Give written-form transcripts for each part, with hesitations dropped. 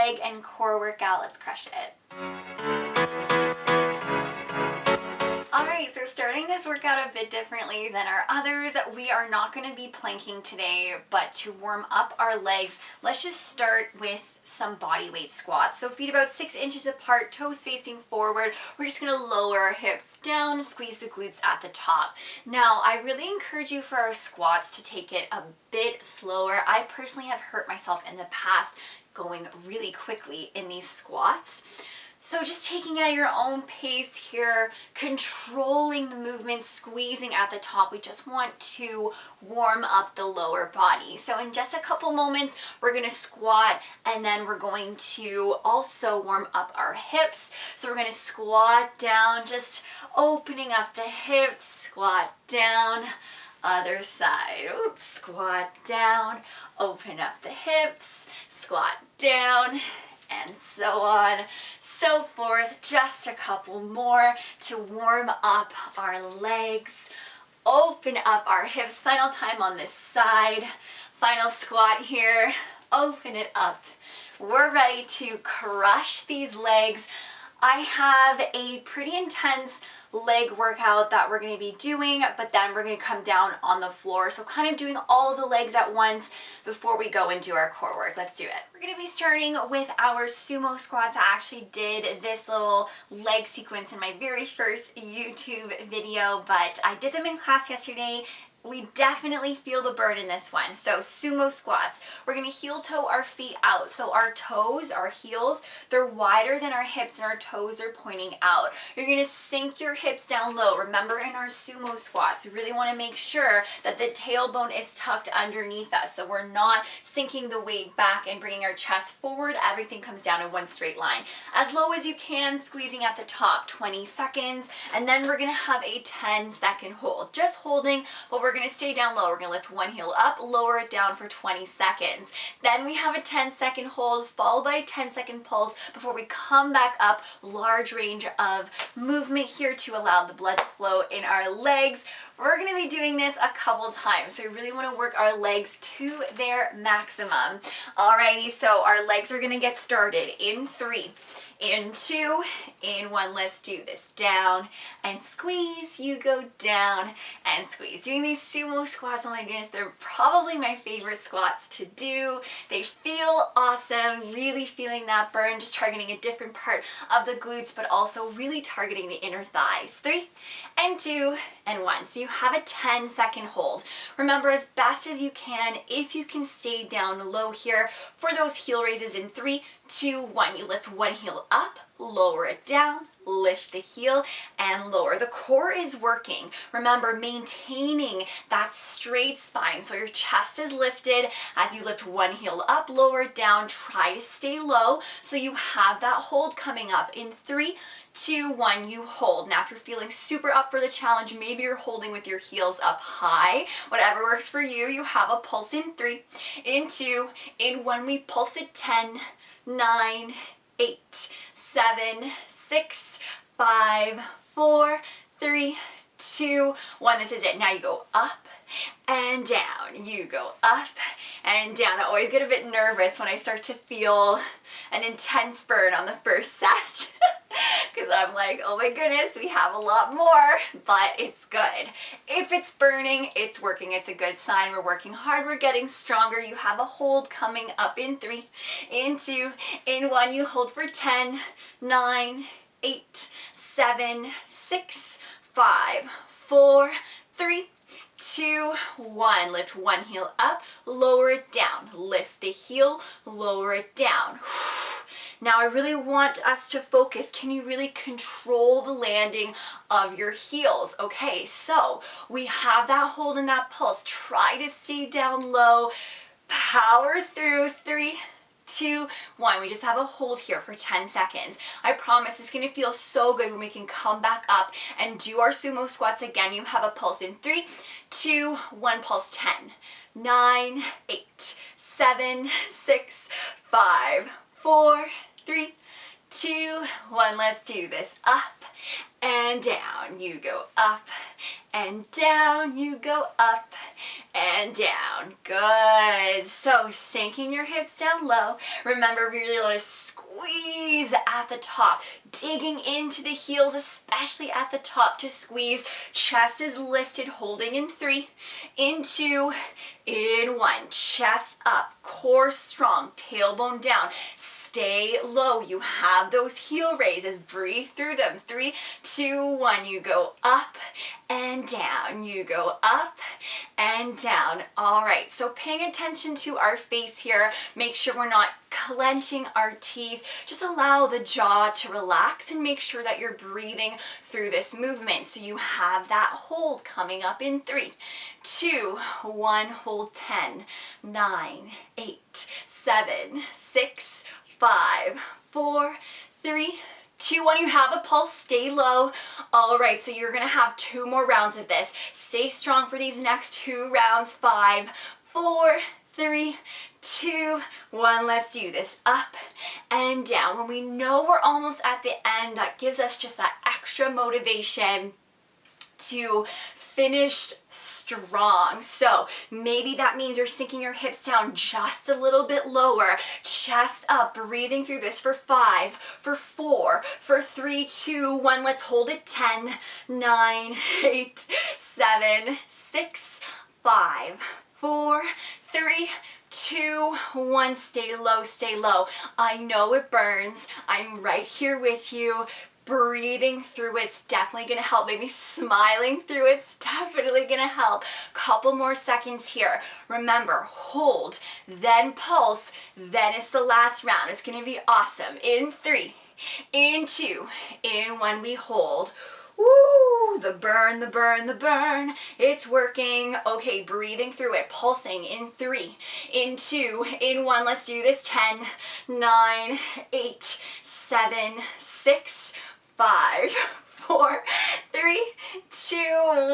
leg and core workout. Let's crush it. Alright, so starting this workout a bit differently than our others, we are not going to be planking today, but to warm up our legs, let's just start with some body weight squats. So feet about 6 inches apart, toes facing forward. We're just going to lower our hips down, squeeze the glutes at the top. Now, I really encourage you for our squats to take it a bit slower. I personally have hurt myself in the past going really quickly in these squats. So just taking it at your own pace here, controlling the movement, squeezing at the top. We just want to warm up the lower body. So in just a couple moments, we're going to squat and then we're going to also warm up our hips. So we're going to squat down, just opening up the hips, squat down, other side. Oops, squat down, open up the hips, squat down, and so on, so forth. Just a couple more to warm up our legs, open up our hips. Final time on this side, final squat here, open it up. We're ready to crush these legs. I have a pretty intense leg workout that we're going to be doing, but then we're going to come down on the floor. So kind of doing all of the legs at once before we go and do our core work. Let's do it. We're going to be starting with our sumo squats. I actually did this little leg sequence in my very first YouTube video, but I did them in class yesterday. We definitely feel the burn in this one. So sumo squats, we're going to heel toe our feet out. So our toes, our heels, they're wider than our hips, and our toes, they're pointing out. You're going to sink your hips down low. Remember, in our sumo squats, we really want to make sure that the tailbone is tucked underneath us. So we're not sinking the weight back and bringing our chest forward. Everything comes down in one straight line. As low as you can, squeezing at the top, 20 seconds. And then we're going to have a 10-second hold. Just holding, but we're going to stay down low. We're going to lift one heel up, lower it down for 20 seconds. Then we have a 10-second hold followed by a 10-second pulse before we come back up. Large range of movement here to allow the blood to flow in our legs. We're going to be doing this a couple times, so we really want to work our legs to their maximum. Alrighty, so our legs are going to get started in 3, in 2, in 1. Let's do this. Down and squeeze. You go down and squeeze. Doing these sumo squats, oh my goodness, they're probably my favorite squats to do. They feel awesome, really feeling that burn, just targeting a different part of the glutes, but also really targeting the inner thighs. 3 and 2 and 1. So you have a 10-second hold. Remember, as best as you can, if you can stay down low here for those heel raises in 3, 2, 1. You lift one heel up, lower it down, lift the heel and lower. The core is working. Remember, maintaining that straight spine. So your chest is lifted as you lift one heel up, lower it down. Try to stay low so you have that hold coming up. In 3, 2, 1, you hold. Now, if you're feeling super up for the challenge, maybe you're holding with your heels up high. Whatever works for you. You have a pulse in 3, in 2, in 1. We pulse at 10, 9, 8, 7, 6, 5, 4, 3, 2, 1. This is it. Now you go up and down. You go up and down. I always get a bit nervous when I start to feel an intense burn on the first set because I'm like, oh my goodness, we have a lot more, but it's good. If it's burning, it's working. It's a good sign. We're working hard. We're getting stronger. You have a hold coming up in 3, in 2, in 1. You hold for 10, 9, 8, 7, 6, 5, 4, 3, 2, 1. Lift one heel up, lower it down. Lift the heel, lower it down. Now I really want us to focus. Can you really control the landing of your heels? Okay, so we have that hold and that pulse. Try to stay down low. Power through. 3, 2, 1. We just have a hold here for 10 seconds. I promise it's going to feel so good when we can come back up and do our sumo squats again. You have a pulse in 3, 2, 1. Pulse 10, 9, 8, 7, 6, 5, 4, 3, 2, 1. Let's do this. Up and down. You go up and down. You go up and down. Good. So sinking your hips down low. Remember, we really want to squeeze at the top, digging into the heels, especially at the top to squeeze. Chest is lifted, holding in 3, in 2, in 1. Chest up, core strong, tailbone down. Stay low. You have those heel raises. Breathe through them. 3, 2, 1. You go up and down. You go up and down. All right, so paying attention to our face here. Make sure we're not clenching our teeth. Just allow the jaw to relax and make sure that you're breathing through this movement. So you have that hold coming up in 3, 2, 1. Hold 10, 9, 8, 7, 6, 5, 4, 3, 2, 1. You have a pulse, stay low. All right, so you're gonna have 2 more rounds of this. Stay strong for these next 2 rounds. 5, 4, 3, 2, 1. Let's do this. Up and down. When we know we're almost at the end, that gives us just that extra motivation to finish strong. So maybe that means you're sinking your hips down just a little bit lower, chest up, breathing through this for 5, for 4, for 3, 2, 1. Let's hold it. 10, 9, 8, 7, 6, 5, 4, 3, 2, 1. Stay low, stay low. I know it burns. I'm right here with you. Breathing through it's definitely gonna help. Maybe smiling through it's definitely gonna help. Couple more seconds here. Remember, hold, then pulse, then it's the last round. It's gonna be awesome. In 3, in 2, in 1, we hold. Woo, the burn, the burn, the burn. It's working. Okay, breathing through it, pulsing in 3, in 2, in 1. Let's do this. 10, 9, 8, 7, 6, 5, 4, 3, 2,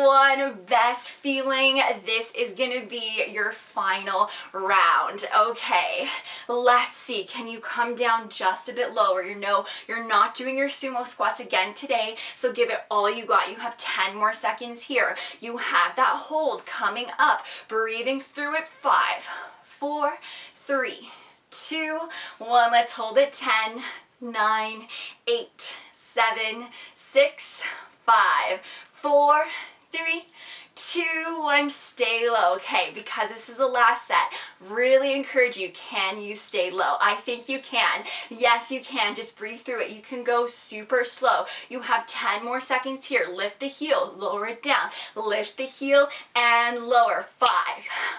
1. Best feeling. This is gonna be your final round. Okay, let's see. Can you come down just a bit lower? You know you're not doing your sumo squats again today, so give it all you got. You have 10 more seconds here. You have that hold coming up. Breathing through it. 5, 4, 3, 2, 1. Let's hold it. 10, 9, 8, 7, 6, 5, 4, 3, 2, 1. Stay low. Okay, because this is the last set, really encourage you, can you stay low? I think you can. Yes, you can. Just breathe through it. You can go super slow. You have 10 more seconds here. Lift the heel, lower it down. Lift the heel and lower. 5,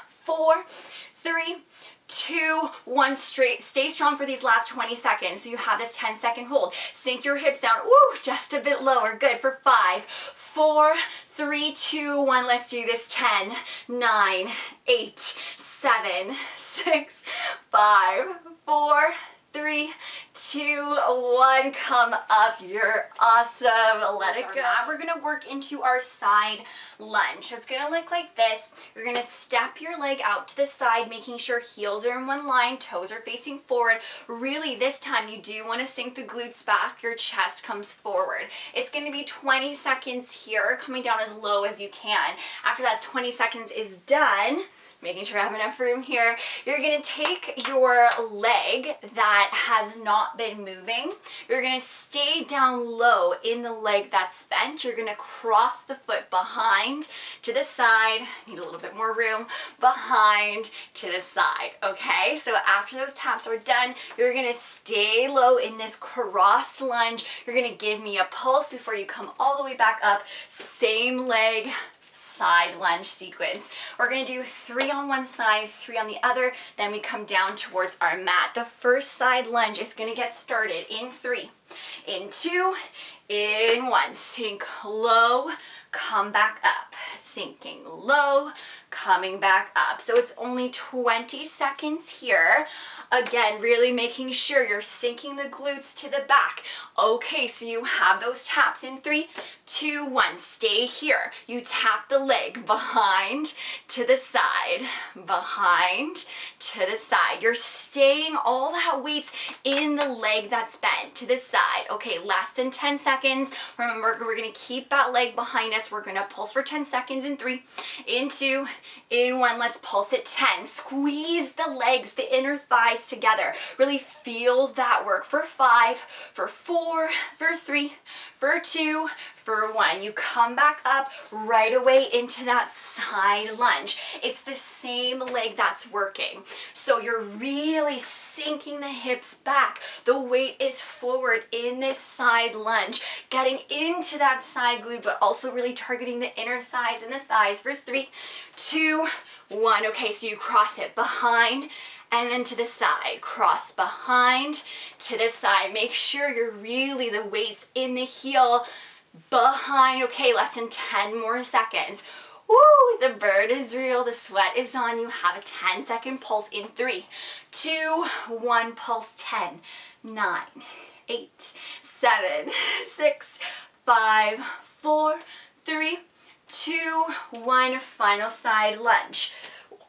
4, 3, 2, 1. Straight. Stay strong for these last 20 seconds. So you have this 10-second hold. Sink your hips down. Woo, just a bit lower. Good. For 5, 4, 3, 2, 1. Let's do this. 10, 9, 8, 7, 6, 5, 4, 3, 2, 1. Come up. You're awesome. Let it go. Now we're gonna work into our side lunge. So it's gonna look like this. You're gonna step your leg out to the side, making sure heels are in one line, toes are facing forward. Really, this time you do want to sink the glutes back. Your chest comes forward. It's gonna be 20 seconds here, coming down as low as you can. After that 20 seconds is done, making sure I have enough room here, you're gonna take your leg that has not been moving. You're gonna stay down low in the leg that's bent. You're gonna cross the foot behind to the side. Need a little bit more room. Behind to the side, okay? So after those taps are done, you're gonna stay low in this crossed lunge. You're gonna give me a pulse before you come all the way back up. Same leg, side lunge sequence. We're gonna do 3 on one side, 3 on the other, then we come down towards our mat. The first side lunge is gonna get started in 3, in 2, in 1. Sink low, come back up. Sinking low, coming back up. So it's only 20 seconds here. Again, really making sure you're sinking the glutes to the back. Okay, so you have those taps in 3, 2, 1. Stay here. You tap the leg behind to the side, behind to the side. You're staying all that weight's in the leg that's bent to the side. side. Okay, less than 10 seconds. Remember, we're gonna keep that leg behind us. We're gonna pulse for 10 seconds in 3, in 2, in 1. Let's pulse at 10. Squeeze the legs, the inner thighs together. Really feel that work for 5, for 4, for 3, for 2, for 1. You come back up right away into that side lunge. It's the same leg that's working. So you're really sinking the hips back. The weight is forward in this side lunge, getting into that side glute, but also really targeting the inner thighs and the thighs for 3, 2, 1. Okay, so you cross it behind and then to the side. Cross behind to the side. Make sure you're really, the weight's in the heel, behind. Okay, less than 10 more seconds. Woo, the burn is real, the sweat is on. You have a 10-second pulse in 3, 2, 1, pulse. 10, 9, 8, 7, 6, 5, 4, 3, 2, 1. Final side lunge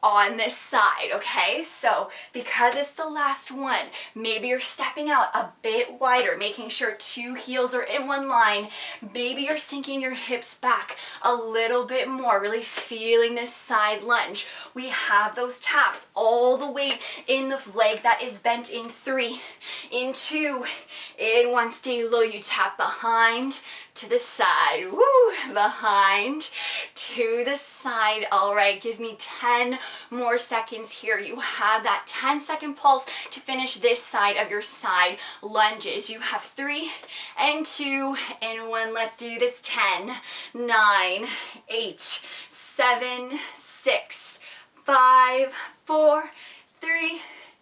on this side. Okay, so because it's the last one, maybe you're stepping out a bit wider, making sure 2 heels are in one line. Maybe you're sinking your hips back a little bit more, really feeling this side lunge. We have those taps, all the weight in the leg that is bent in 3, in 2, in 1. Stay low. You tap behind to the side. Woo, behind to the side. All right, give me 10 more seconds here. You have that 10-second pulse to finish this side of your side lunges. You have 3 and 2 and 1. Let's do this. 10, 9, 8, 7, 6, 5, 4, 3,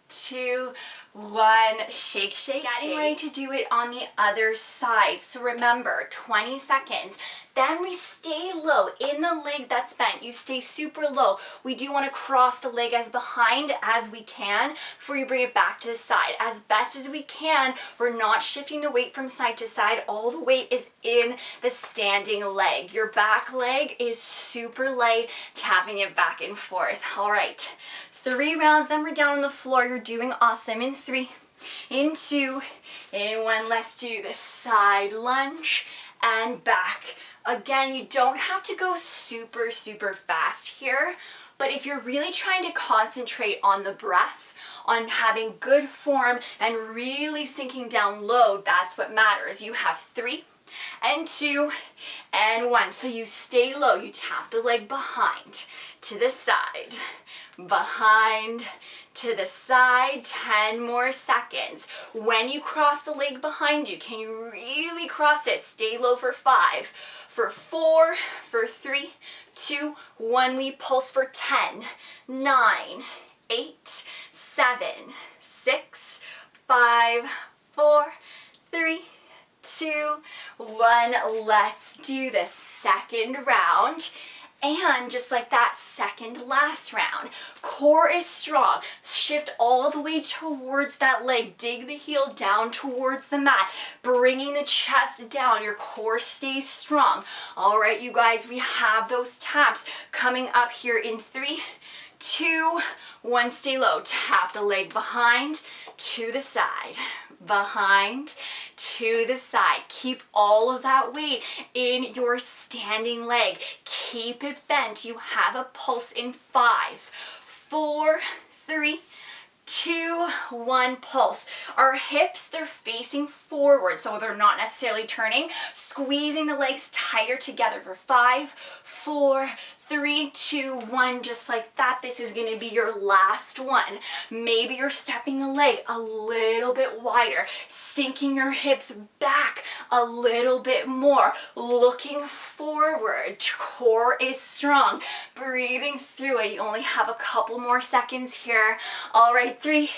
2, 1. Shake, shake, getting ready to do it on the other side. So remember, 20 seconds. Then we stay low in the leg that's bent. You stay super low. We do want to cross the leg as behind as we can before you bring it back to the side. As best as we can, we're not shifting the weight from side to side. All the weight is in the standing leg. Your back leg is super light, tapping it back and forth. All right. 3 rounds, then we're down on the floor. You're doing awesome. In 3, in 2, in 1. Let's do this side lunge and back. Again, you don't have to go super, super fast here, but if you're really trying to concentrate on the breath, on having good form and really sinking down low, that's what matters. You have 3 and 2 and 1. So you stay low. You tap the leg behind to the side, behind to the side. 10 more seconds. When you cross the leg behind you, can you really cross it? Stay low for 5, for 4, for 3, 2, 1. We pulse for 10, 9, 8, 7, 6, 5, 4, 3, 2, 1. Let's do the second round. And just like that, second last round. Core is strong. Shift all the way towards that leg. Dig the heel down towards the mat. Bringing the chest down. Your core stays strong. All right, you guys, we have those taps coming up here in 3, 2, 1. Stay low. Tap the leg behind to the side, behind to the side. Keep all of that weight in your standing leg. Keep it bent. You have a pulse in 5, 4, 3, 2, 1. Pulse. Our hips, they're facing forward, so they're not necessarily turning. Squeezing the legs tighter together for 5, 4, 3, 2, 1. Just like that. This is going to be your last one. Maybe you're stepping the leg a little bit wider, sinking your hips back a little bit more, looking forward. Core is strong. Breathing through it. You only have a couple more seconds here. All right, 3,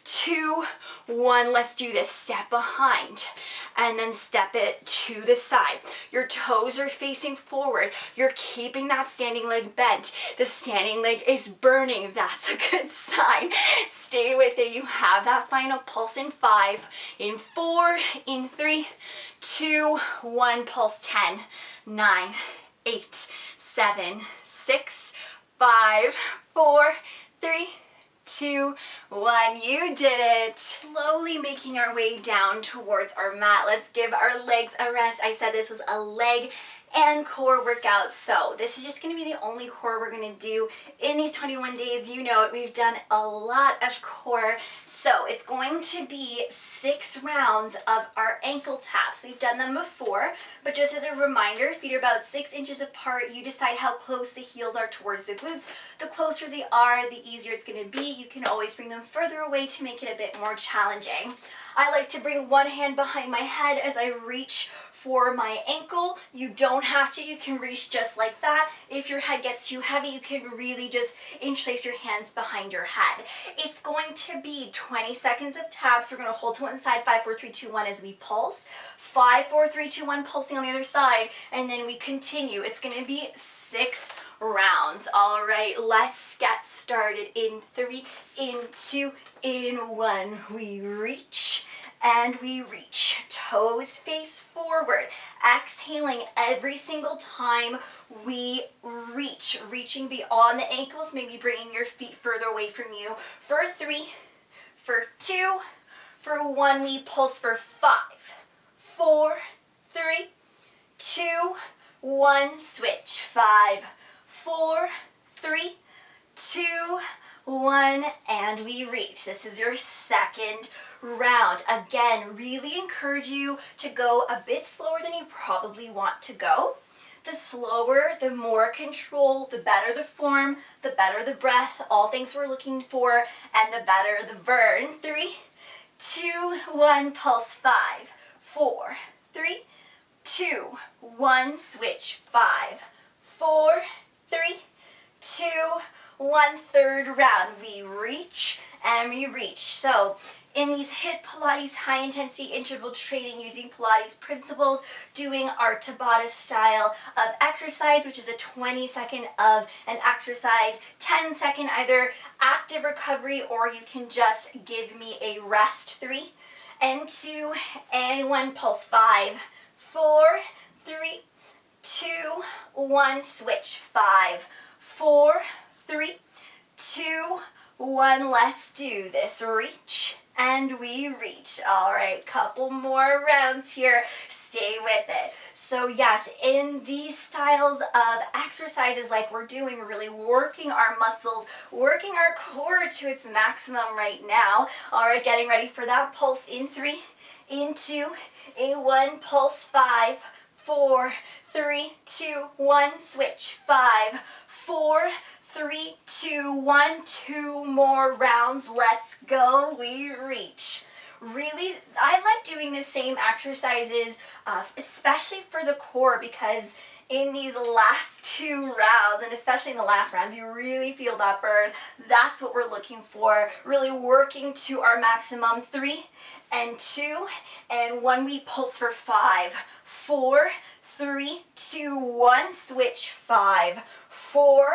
2, 1. Let's do this. Step behind and then step it to the side. Your toes are facing forward. You're keeping that standing leg bent. The standing leg is burning. That's a good sign. Stay with it. You have that final pulse in 5, in 4, in 3, 2, 1. Pulse. 10, 9, 8, 7, 6, 5, 4, 3, 2, 1. You did it. Slowly making our way down towards our mat. Let's give our legs a rest. I said this was a leg and core workout, so this is just going to be the only core we're going to do in these 21 days. You know it, we've done a lot of core, so it's going to be 6 rounds of our ankle taps. We've done them before, but just as a reminder, feet are about 6 inches apart. You decide how close the heels are towards the glutes. The closer they are, the easier it's going to be. You can always bring them further away to make it a bit more challenging. I like to bring one hand behind my head as I reach for my ankle. You don't have to, you can reach just like that. If your head gets too heavy, you can really just interlace your hands behind your head. It's going to be 20 seconds of taps. We're going to hold to one side, 5, 4, 3, 2, 1 as we pulse. 5, 4, 3, 2, 1, pulsing on the other side, and then we continue. It's going to be 6 rounds. All right, let's get started. In 3, in 2, in 1, we reach and we reach. Toes face forward. Exhaling every single time we reach. Reaching beyond the ankles, maybe bringing your feet further away from you. For 3, for 2, for 1, we pulse for 5, 4, 3, 2, 1, switch. 5, 4, 3, 2, 1, and we reach. This is your second round. Again, really encourage you to go a bit slower than you probably want to go. The slower, the more control, the better the form, the better the breath, all things we're looking for, and the better the burn. 3, 2, 1, pulse. 5, 4, 3, 2, 1, switch. 5, 4, 3, 2, 1, third round. We reach and we reach. So in these HIIT Pilates high intensity interval training using Pilates principles, doing our Tabata style of exercise, which is a 20-second of an exercise, 10-second either active recovery, or you can just give me a rest. 3 and 2 and 1, pulse. 5, 4, 3, 2, 1, switch. 5, 4, 3, 2, 1, let's do this. Reach and we reach. All right, couple more rounds here. Stay with it. So yes, in these styles of exercises like we're doing, we're really working our muscles, working our core to its maximum right now. All right, getting ready for that pulse. In 3, in 2, in 1, pulse. 5, 4, 3, 2, 1, switch. 5, 4, 3, 2, 1, 2 more rounds. Let's go. We reach. Really, I like doing the same exercises, especially for the core, because in these last 2 rounds, and especially in the last rounds, you really feel that burn. That's what we're looking for, really working to our maximum. 3 and 2 and 1, we pulse for 5, 4, 3, 2, 1, switch. 5, 4,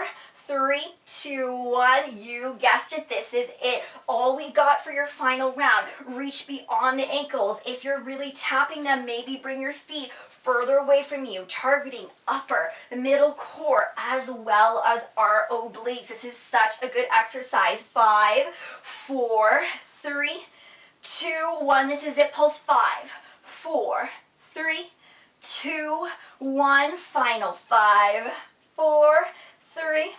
3, 2, 1, you guessed it, this is it. All we got for your final round. Reach beyond the ankles. If you're really tapping them, maybe bring your feet further away from you, targeting upper, middle core, as well as our obliques. This is such a good exercise. 5, 4, 3, 2, 1, this is it. Pulse. 5, 4, 3, 2, 1, final. 5, 4, 3,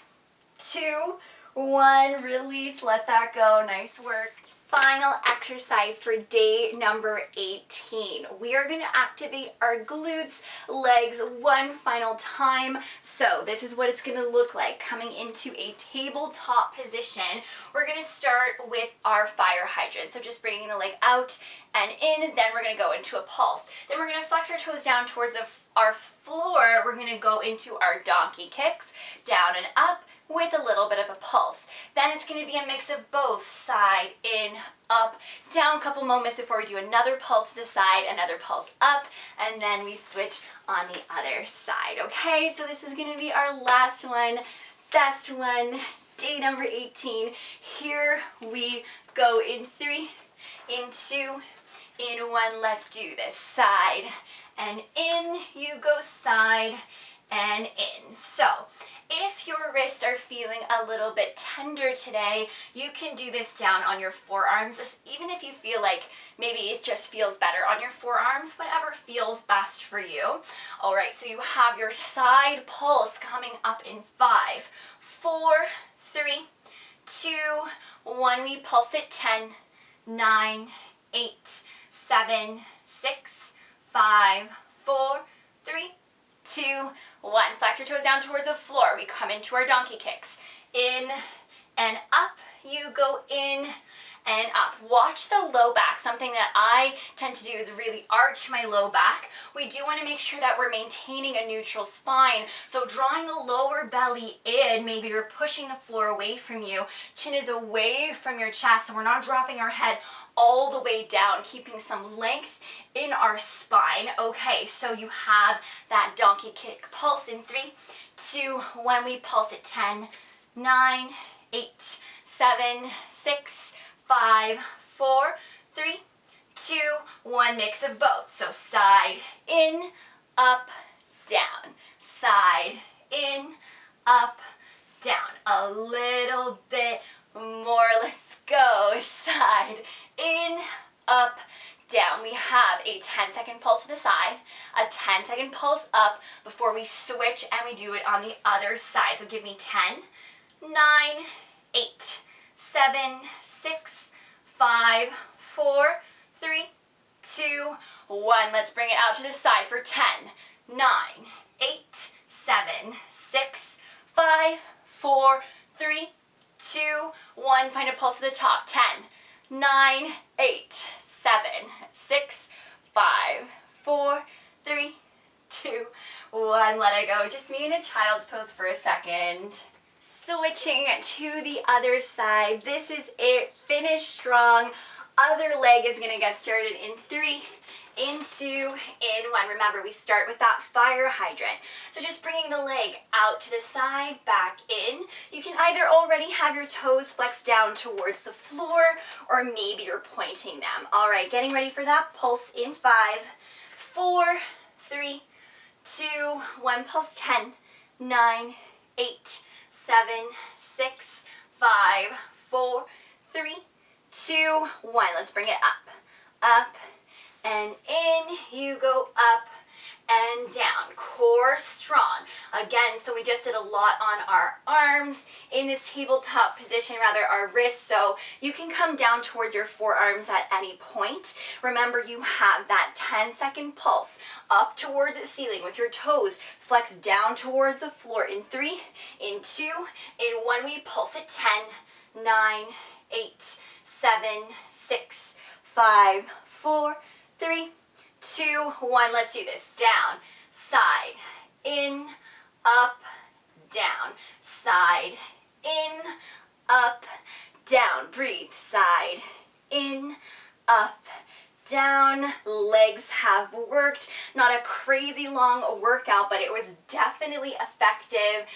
2, 1, release, let that go. Nice work. Final exercise for day number 18. We are going to activate our glutes, legs one final time. So this is what it's going to look like coming into a tabletop position. We're going to start with our fire hydrant. So just bringing the leg out and in, then we're going to go into a pulse. Then we're going to flex our toes down towards our floor. We're going to go into our donkey kicks, down and up, with a little bit of a pulse. Then it's going to be a mix of both, side, in, up, down, a couple moments before we do another pulse to the side, another pulse up, and then we switch on the other side. Okay, so this is going to be our last one, best one, day number 18. Here we go. In 3, in 2, in 1, let's do this. Side and in, you go side and in. So If your wrists are feeling a little bit tender today, you can do this down on your forearms, even if you feel like maybe it just feels better on your forearms, whatever feels best for you. All right, so you have your side pulse coming up in 5, 4, 3, 2, 1. We pulse it 10, 9, 8, 7, 6, 5, 4, 3, 2, 1. Flex your toes down towards the floor. We come into our donkey kicks. In and up. You go in and up. Watch the low back. Something that I tend to do is really arch my low back. We do want to make sure that we're maintaining a neutral spine. So drawing the lower belly in, maybe you're pushing the floor away from you. Chin is away from your chest, so we're not dropping our head all the way down, keeping some length in our spine. Okay, so you have that donkey kick pulse in 3, 2, 1. We pulse it 10, 9, 8, 7, 6, 5, 4, 3, 2, 1. Mix of both. So side, in, up, down. Side, in, up, down. A little bit more. Let's go. Side, in, up, down. We have a 10-second pulse to the side, a 10-second pulse up before we switch and we do it on the other side. So give me 10, 9, 8, 7, 6, 5, 4, 3, 2, 1. Let's bring it out to the side for 10, 9, 8, 7, 6, 5, 4, 3, 2, 1. Find a pulse to the top. 10, 9, 8, 7, 6, 5, 4, 3, 2, 1. Let it go. Just me in a child's pose for a second. Switching to the other side. This is it. Finish strong. Other leg is going to get started in 3, in 2, in 1. Remember, we start with that fire hydrant. So just bringing the leg out to the side, back in. You can either already have your toes flexed down towards the floor, or maybe you're pointing them. All right, getting ready for that pulse in 5, 4, 3, 2, 1. Pulse 10, 9, 8, 7, 6, 5, 4, 3, 2, 1. Let's bring it up, up, and in. You go up and down. Core strong. Again, so we just did a lot on our arms in this tabletop position, rather our wrists, so you can come down towards your forearms at any point. Remember, you have that 10-second pulse up towards the ceiling with your toes flexed down towards the floor in 3, in 2, in 1. We pulse it 10, 9, 8, 7, 6, 5, 4, 3, 2, 1. Let's do this. Down, side, in, up, down. Side, in, up, down. Breathe. Side, in, up, down. Legs have worked. Not a crazy long workout, but it was definitely effective.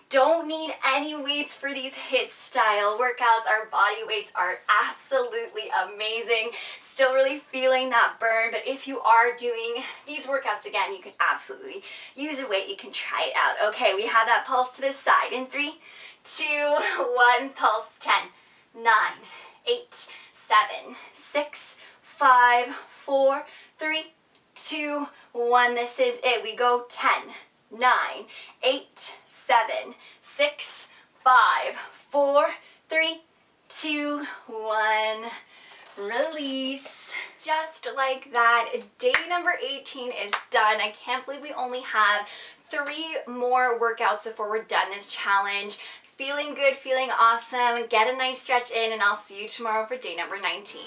Don't need any weights for these HIIT style workouts. Our body weights are absolutely amazing. Still really feeling that burn, but if you are doing these workouts again, you can absolutely use a weight. You can try it out. Okay, we have that pulse to the side in 3, 2, 1. Pulse 10, 9, 8, 7, 6, 5, 4, 3, 2, 1. This is it. We go 10, 9, 8, 7, 6, 5, 4, 3, 2, 1. Release. Just like that, day number 18 is done. I can't believe we only have 3 more workouts before we're done this challenge. Feeling good, feeling awesome. Get a nice stretch in, and I'll see you tomorrow for day number 19.